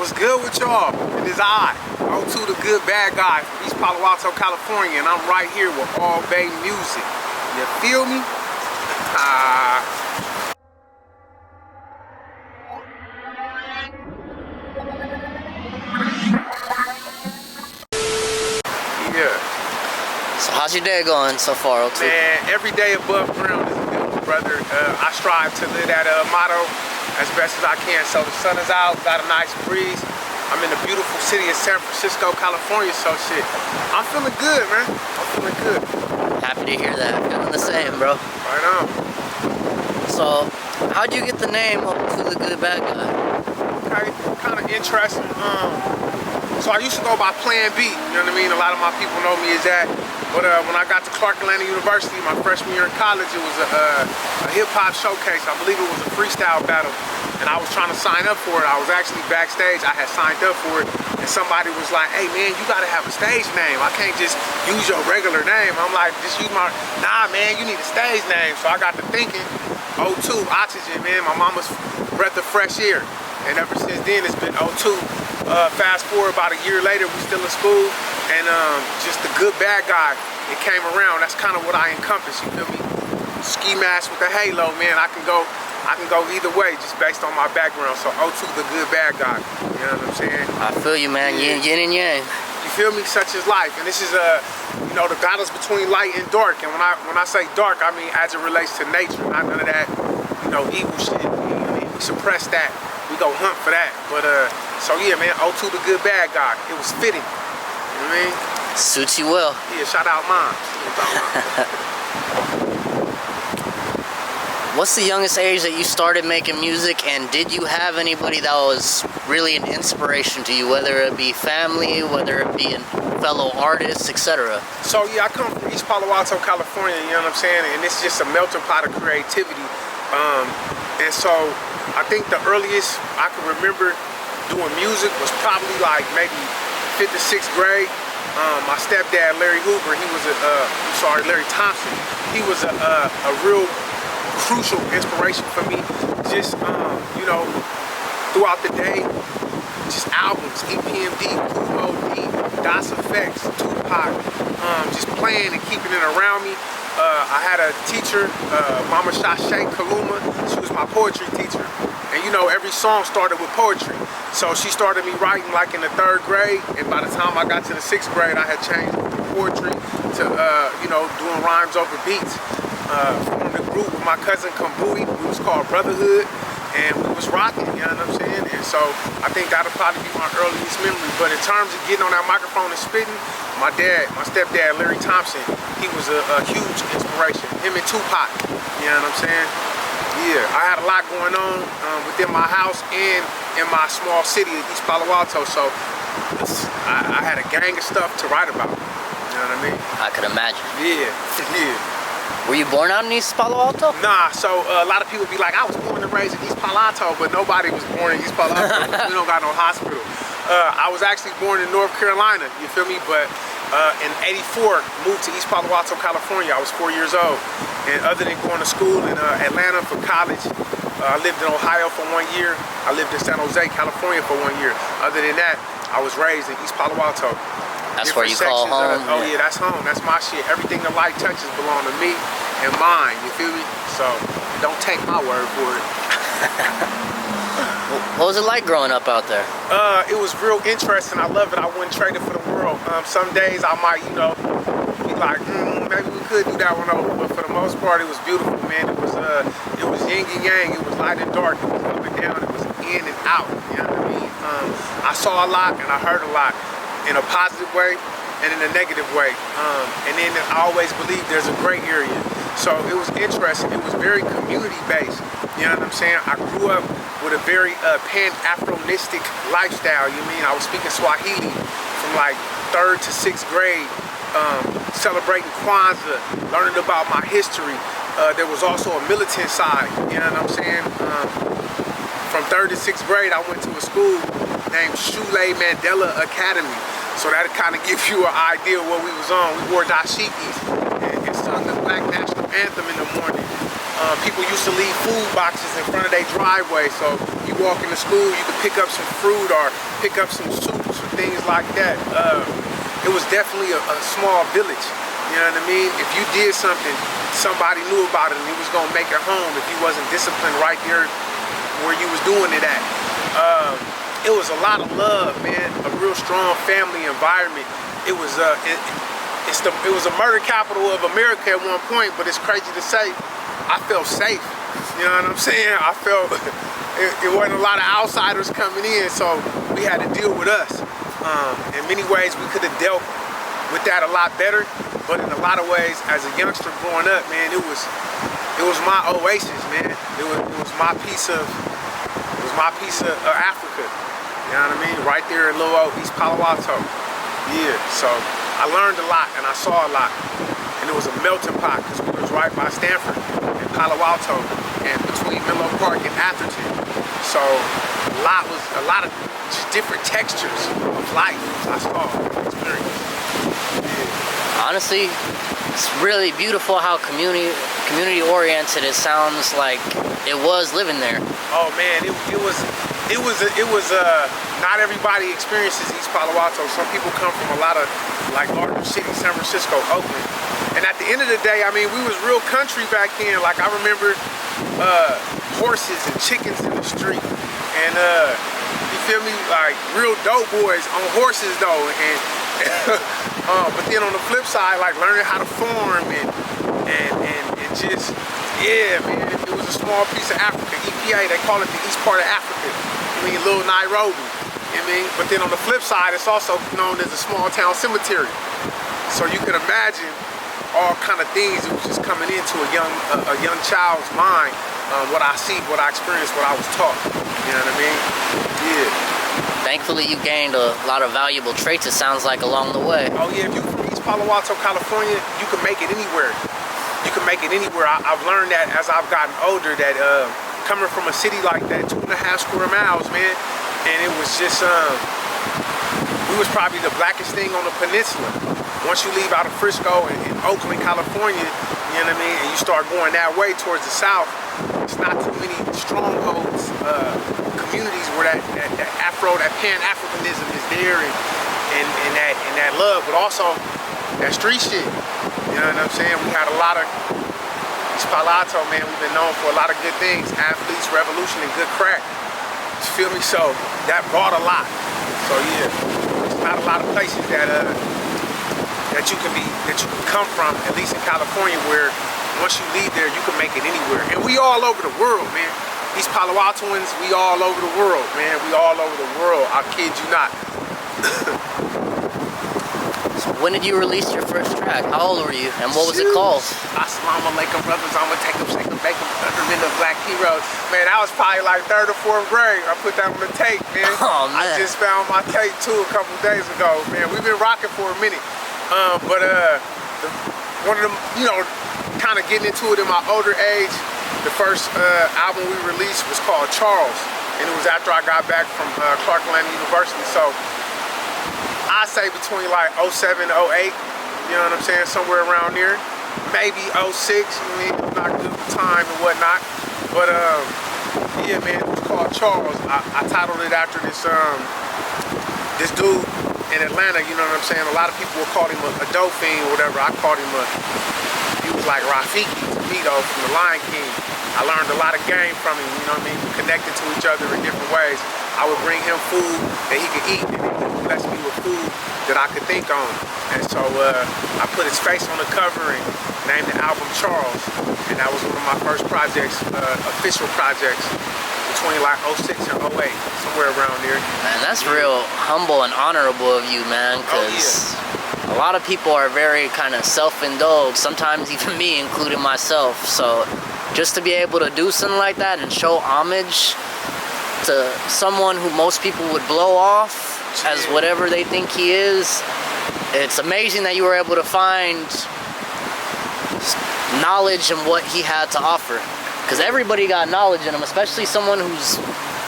What's good with y'all? It is I, O2 the Good Bad Guy from East Palo Alto, California, and I'm right here with All Bay Music. You feel me? Yeah. So how's your day going so far, O2? Man, every day above ground is a good one, brother. I strive to live that motto as best as I can. So the sun is out, got a nice breeze. I'm in the beautiful city of San Francisco, California, so shit. I'm feeling good, man. I'm feeling good. Happy to hear that. Feeling the same, bro. Right on. So, how'd you get the name O2 the Good Bad Guy? Okay, kind of interesting. So I used to go by Plan B, you know what I mean? A lot of my people know me as that. But when I got to Clark Atlanta University, my freshman year in college, it was a hip-hop showcase. I believe it was a freestyle battle. And I was trying to sign up for it. I was actually backstage. I had signed up for it. And somebody was like, hey, man, you got to have a stage name. I can't just use your regular name. I'm like, just use my, nah, man, you need a stage name. So I got to thinking, O2, oxygen, man, my mama's breath of fresh air. And ever since then, it's been O2. Fast forward about a year later, we still in school, and just the good bad guy, it came around. That's kind of what I encompass, you feel me? Ski mask with the halo, man. I can go either way just based on my background. So O2 the good bad guy, you know what I'm saying? I feel you, man. Yeah. Yin and yang. You feel me? Such is life, and this is you know, the balance between light and dark. And when I say dark, I mean as it relates to nature, not none of that, you know, evil shit. We suppress that. We go hunt for that. But so yeah, man, O2 the good bad guy. It was fitting. You know what I mean? Suits you well. Yeah, shout out mine. What's the youngest age that you started making music, and did you have anybody that was really an inspiration to you, whether it be family, whether it be fellow artists, etc.? So yeah, I come from East Palo Alto, California, you know what I'm saying? And it's just a melting pot of creativity. And so I think the earliest I can remember doing music was probably like maybe 5th or 6th grade. My stepdad, Larry Hoover, he was Larry Thompson. He was a real crucial inspiration for me. Just, you know, throughout the day, just albums, EPMD, Kumo D, Das EFX, Tupac, just playing and keeping it around me. I had a teacher, Mama Shashay Kaluma. She was my poetry teacher. And you know, every song started with poetry. So she started me writing like in the 3rd grade. And by the time I got to the 6th grade, I had changed from poetry to, you know, doing rhymes over beats. Formed a group with my cousin Kambui. We was called Brotherhood. And we was rocking, you know what I'm saying? And so I think that'll probably be my earliest memory. But in terms of getting on that microphone and spitting, my stepdad, Larry Thompson, he was a huge inspiration. Him and Tupac, you know what I'm saying? Yeah, I had a lot going on within my house and in my small city of East Palo Alto. So I had a gang of stuff to write about, you know what I mean? I could imagine. Yeah, yeah. Were you born out in East Palo Alto? Nah, so a lot of people be like, I was born and raised in East Palo Alto, but nobody was born in East Palo Alto. We don't got no hospital. I was actually born in North Carolina, you feel me? But in '84, moved to East Palo Alto, California. I was 4 years old. And other than going to school in Atlanta for college, I lived in Ohio for 1 year. I lived in San Jose, California for 1 year. Other than that, I was raised in East Palo Alto. That's where you call home? Oh yeah, that's home. That's my shit. Everything the light touches belong to me and mine, you feel me? So don't take my word for it. What was it like growing up out there? It was real interesting. I love it. I wouldn't trade it for the world. Some days I might, you know, be like, maybe we could do that one over. But for the most part, it was beautiful, man. It was yin and yang. It was light and dark. It was up and down. It was in and out. You know what I mean? I saw a lot and I heard a lot. In a positive way and in a negative way. And then I always believe there's a gray area. So it was interesting. It was very community-based. You know what I'm saying? I grew up with a very pan-Afronistic lifestyle. You mean I was speaking Swahili from like 3rd to 6th grade, celebrating Kwanzaa, learning about my history. There was also a militant side. You know what I'm saying? From 3rd to 6th grade, I went to a school named Shule Mandela Academy. So that'll kind of give you an idea of what we was on. We wore dashikis and sung the Black National Anthem in the morning. People used to leave food boxes in front of their driveway, so you you walk into school, you could pick up some fruit or pick up some soups or things like that. It was definitely a small village. You know what I mean? If you did something, somebody knew about it and he was gonna make it home if you wasn't disciplined right there where you was doing it at. It was a lot of love, man. A real strong family environment. It was it was a murder capital of America at one point, but it's crazy to say, I felt safe. You know what I'm saying? I felt it wasn't a lot of outsiders coming in, so we had to deal with us. In many ways, we could have dealt with that a lot better, but in a lot of ways, as a youngster growing up, man, it was my oasis, man. It was my piece of Africa. You know what I mean? Right there in Little Oak, East Palo Alto. Yeah, so I learned a lot and I saw a lot. And it was a melting pot because we was right by Stanford and Palo Alto and between Menlo Park and Atherton. So a lot of just different textures of life I saw and experienced. Yeah. Honestly, it's really beautiful how community oriented it sounds like it was living there. Oh man, it was not everybody experiences East Palo Alto. Some people come from a lot of like larger cities, San Francisco, Oakland. And at the end of the day, I mean, we was real country back then. Like I remember horses and chickens in the street. And you feel me? Like real dope boys on horses though. And but then on the flip side, like learning how to farm and just, yeah, man, it was a small piece of Africa. EPA, they call it the east part of Africa. I mean, little Nairobi. You know what I mean? But then on the flip side, it's also known as a small town cemetery. So you can imagine all kind of things that was just coming into a young child's mind. What I see, what I experienced, what I was taught. You know what I mean? Yeah. Thankfully, you gained a lot of valuable traits, it sounds like, along the way. Oh yeah, if you're from East Palo Alto, California, you can make it anywhere. You can make it anywhere. I've learned that as I've gotten older, that coming from a city like that, 2.5 square miles, man, and it was just, we was probably the blackest thing on the peninsula. Once you leave out of Frisco and Oakland, California, you know what I mean, and you start going that way towards the south, it's not too many strongholds, communities where that Pan-Africanism is there and that love, but also that street shit. You know what I'm saying? We had a lot of East Palo Alto, man. We've been known for a lot of good things, athletes, revolution, and good crack. You feel me? So that brought a lot. So yeah, there's not a lot of places that you can come from, at least in California, where once you leave there, you can make it anywhere. And we all over the world, man. East Palo Altoans, we all over the world, man. We all over the world. I kid you not. So when did you release your first track? How old were you? And what was it called? Assalamu alaikum, brothers. I'ma take them, shake them, bake them, thunder in the Black Heroes. Man, I was probably like 3rd or 4th grade. I put that on the tape, man. Oh, man. I just found my tape too a couple days ago, man. We've been rocking for a minute. One of them, you know, kind of getting into it in my older age, the first album we released was called Charles, and it was after I got back from Clark Atlanta University. So I say between like 07, 08, you know what I'm saying, somewhere around there, maybe 06. I mean, I'm not good with time and whatnot, but yeah, man, it was called Charles. I titled it after this dude in Atlanta, you know what I'm saying? A lot of people will call him a dope fiend or whatever. I called him he was like Rafiki to me though, from the Lion King. I learned a lot of game from him, you know what I mean? We connected to each other in different ways. I would bring him food that he could eat, and then he would bless me with food that I could think on. And so I put his face on the cover and named the album Charles. And that was one of my first projects, official projects, between like 06 and 08, somewhere around there. Man, that's real humble and honorable of you, man, because a lot of people are very kind of self-indulged, sometimes even me, including myself. So just to be able to do something like that and show homage to someone who most people would blow off as whatever they think he is, it's amazing that you were able to find knowledge in what he had to offer. Because everybody got knowledge in him, especially someone who's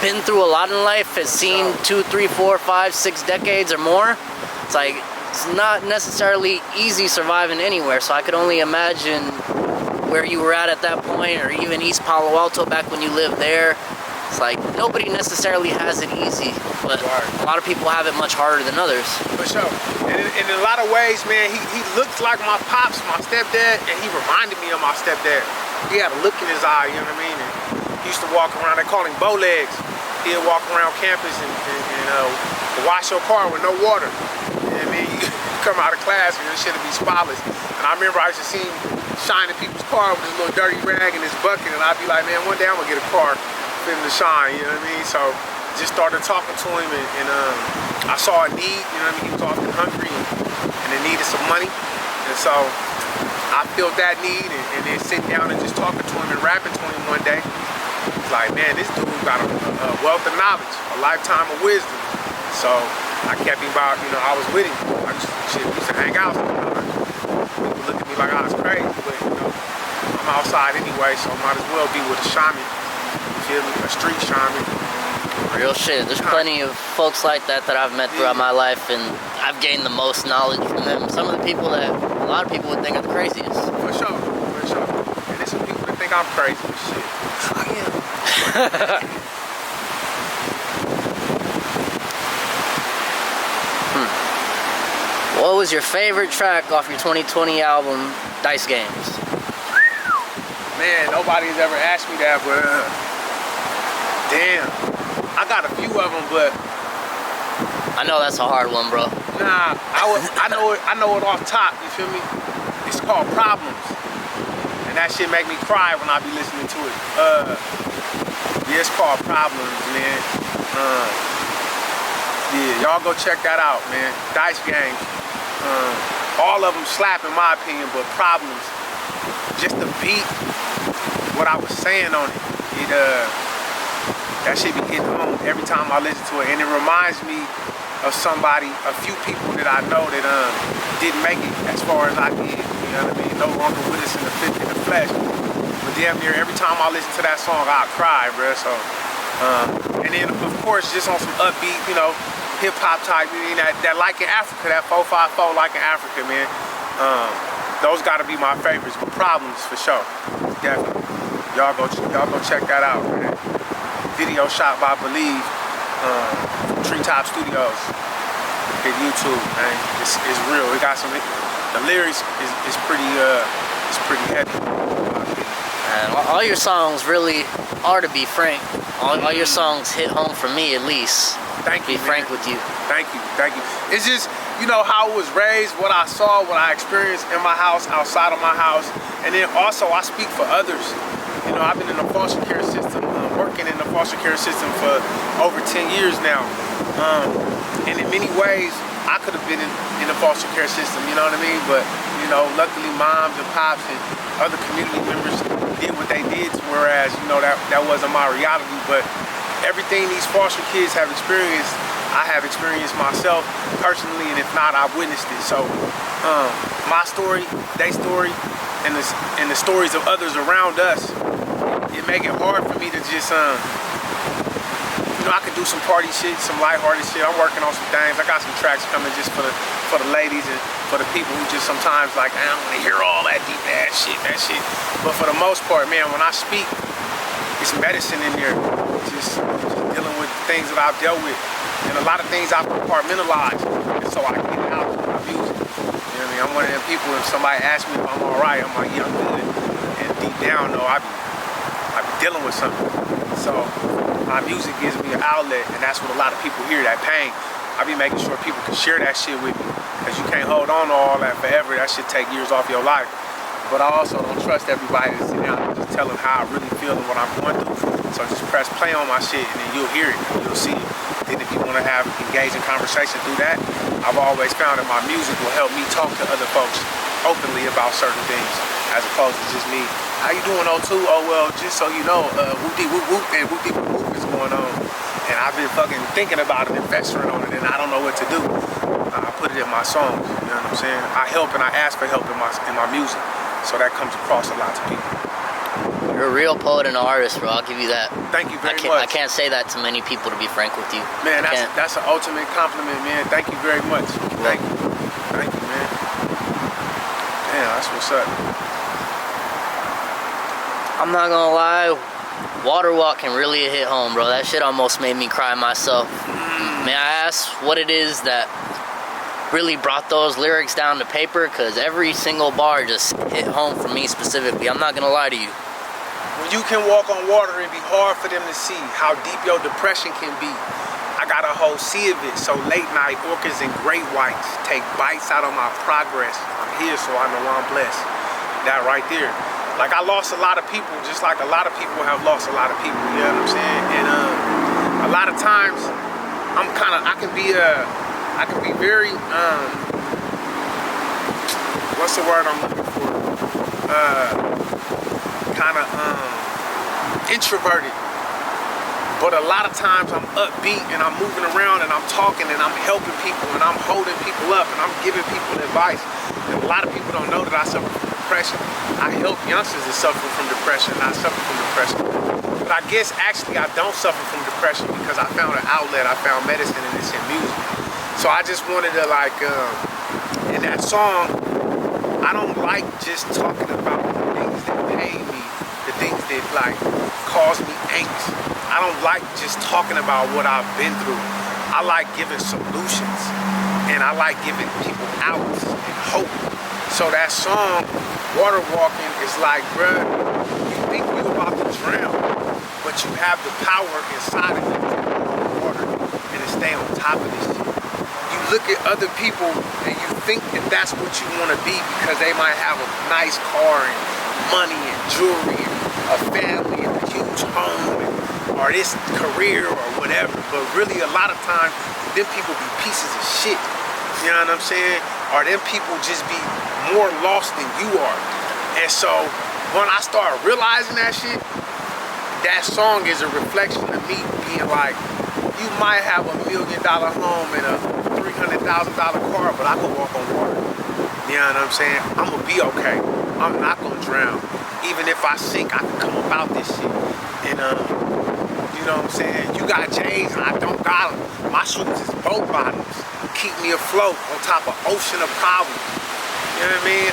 been through a lot in life, has seen 2, 3, 4, 5, 6 decades or more. It's like, it's not necessarily easy surviving anywhere, so I could only imagine where you were at that point, or even East Palo Alto back when you lived there. It's like nobody necessarily has it easy, but Right. a lot of people have it much harder than others. For sure. And in a lot of ways, man, he looked like my pops, my stepdad, and he reminded me of my stepdad. He had a look in his eye, you know what I mean? And he used to walk around, they call him bow legs. He'd walk around campus and wash your car with no water. You know what I mean? You come out of class and your shit would be spotless. And I remember I used to see him shining people's car with his little dirty rag in his bucket, and I'd be like, man, one day I'm gonna get a car for him to shine, you know what I mean? So just started talking to him, and I saw a need, you know what I mean? He was often hungry and they needed some money. And so I filled that need, and then sitting down and just talking to him and rapping to him one day. It's like, man, this dude got a wealth of knowledge, a lifetime of wisdom. So I kept him about, you know, I was with him. We used to hang out sometimes. People look at me like I was crazy, but, you know, I'm outside anyway, so I might as well be with a shaman. You feel me? A street shaman. Real shit. There's plenty of folks like that I've met throughout my life, and I've gained the most knowledge from them. Some of the people that a lot of people would think are the craziest. For sure, for sure. And there's some people that think I'm crazy and shit. I am. What was your favorite track off your 2020 album, Dice Games? Man, nobody's ever asked me that, but damn. I got a few of them, but I know that's a hard one, bro. nah, I know it off top, you feel me? It's called Problems. And that shit make me cry when I be listening to it. Yeah, it's called Problems, man. Yeah, y'all go check that out, man. Dice Games. All of them slap in my opinion, but Problems, just the beat, what I was saying on it, that shit be hitting home every time I listen to it, and it reminds me of somebody, a few people that I know that didn't make it as far as I did. You know what I mean? No longer with us in the flesh. But damn near every time I listen to that song, I cry, bro. So, and then of course, just on some upbeat, you know, hip hop type, you know, that Like in Africa, that 454 Like in Africa, man. Those gotta be my favorites. But Problems for sure, definitely. Y'all go check that out, man. Video shot by Believe, Treetop Studios. Hit YouTube, man. It's real. We got some. The lyrics is pretty heavy. Man, all your songs really are, to be frank. All your songs hit home for me, at least. Thank you. Be frank with you. Thank you. It's just, you know, how I was raised, what I saw, what I experienced in my house, outside of my house, and then also I speak for others. You know, I've been in the foster care system, working in the foster care system for over 10 years now. And in many ways, I could have been in the foster care system, you know what I mean? But, you know, luckily moms and pops and other community members did what they did, whereas, you know, that wasn't my reality. But everything these foster kids have experienced, I have experienced myself personally, and if not, I've witnessed it. So my story, their story, and the stories of others around us, it make it hard for me to just, you know, I could do some party shit, some lighthearted shit. I'm working on some things. I got some tracks coming just for the ladies and for the people who just sometimes like, I don't want to hear all that deep ass shit, that shit. But for the most part, man, when I speak, it's medicine in there. Just dealing with things that I've dealt with. And a lot of things I've compartmentalized. And so I get it out with my music. You know what I mean? I'm one of them people, if somebody asks me if I'm all right, I'm like, yeah, I'm good. And deep down, though, I be dealing with something. So my music gives me an outlet, and that's what a lot of people hear, that pain. I be making sure people can share that shit with me, because you can't hold on to all that forever. That shit take years off your life. But I also don't trust everybody to sit down and just tell them how I really feel and what I'm going through. So just press play on my shit, and then you'll hear it, and you'll see it. Then if you want to have engaging conversation through that, I've always found that my music will help me talk to other folks openly about certain things, as opposed to just me, how you doing, O2? Oh, well, just so you know, whoop-dee-whoop-whoop and whoop-dee-whoop-whoop is going on. And I've been fucking thinking about it and festering on it, and I don't know what to do. I put it in my songs, you know what I'm saying? I help and I ask for help in my music, so that comes across a lot to people. You're a real poet and an artist, bro. I'll give you that. Thank you very much. I can't say that to many people, to be frank with you. Man, that's an ultimate compliment, man. Thank you very much. Thank you. Thank you, man. Damn, that's what's up. I'm not gonna lie, Water Walk can really hit home, bro. That shit almost made me cry myself. May I ask what it is that really brought those lyrics down to paper? Because every single bar just hit home for me specifically. I'm not gonna lie to you. When you can walk on water, it'd be hard for them to see how deep your depression can be. I got a whole sea of it, so late night orchids and great whites take bites out of my progress. I'm here, so I know I'm blessed. That right there. Like, I lost a lot of people, just like a lot of people have lost a lot of people, you know what I'm saying? And a lot of times, I can be very, what's the word I'm looking for? Introverted. But a lot of times I'm upbeat and I'm moving around and I'm talking and I'm helping people and I'm holding people up and I'm giving people advice. And a lot of people don't know that I suffer from depression. I help youngsters that suffer from depression, and I suffer from depression. But I guess actually I don't suffer from depression because I found an outlet, I found medicine, and it's in music. So I just wanted to, like, in that song, I don't like just talking about the things that pain me, the things that, like, cause me angst. I don't like just talking about what I've been through. I like giving solutions, and I like giving people outs and hope. So that song, Water Walking, is like, bruh, you think you're about to drown, but you have the power inside of you to go on water and to stay on top of this shit. You look at other people and you think that that's what you want to be because they might have a nice car and money and jewelry and a family and a huge home or this career or whatever. But really, a lot of times, them people be pieces of shit. You know what I'm saying? Or them people just be more lost than you are. And so when I started realizing that shit, that song is a reflection of me being like, you might have $1 million home and a $300,000 car, but I could walk on water. You know what I'm saying? I'm gonna be okay. I'm not gonna drown. Even if I sink, I can come up out this shit. And you know what I'm saying? You got J's and I don't got them. My shoes is boat bottoms. Keep me afloat on top of ocean of problems. You know what I mean?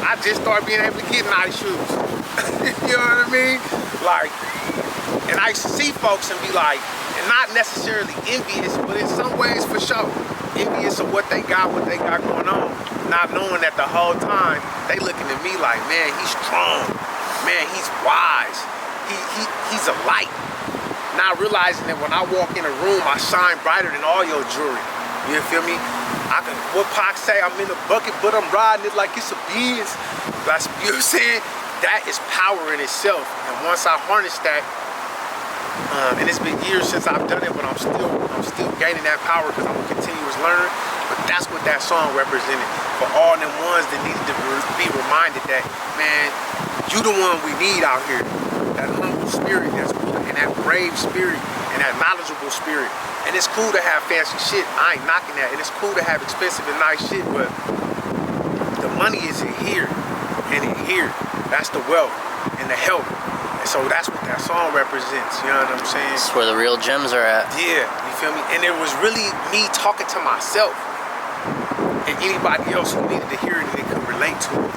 I just started being able to get nice shoes. You know what I mean? Like, and I used to see folks and be like, and not necessarily envious, but in some ways for sure, envious of what they got going on. Not knowing that the whole time, they looking at me like, man, he's strong. Man, he's wise. He's a light. Not realizing that when I walk in a room, I shine brighter than all your jewelry. You feel me? What Pac say, I'm in a bucket, but I'm riding it like it's a Benz. That's, you know what I'm saying? That is power in itself. And once I harness that, and it's been years since I've done it, but I'm still gaining that power because I'm a continuous learner. But that's what that song represented for all them ones that needed to be reminded that, man, you the one we need out here. That humble spirit that's willing, and that brave spirit, and that knowledgeable spirit. And it's cool to have fancy shit. I ain't knocking that. And it's cool to have expensive and nice shit, but the money is in here. And in here, that's the wealth and the health. And so that's what that song represents. You know what I'm saying? That's where the real gems are at. Yeah, you feel me? And it was really me talking to myself and anybody else who needed to hear it and they could relate to it.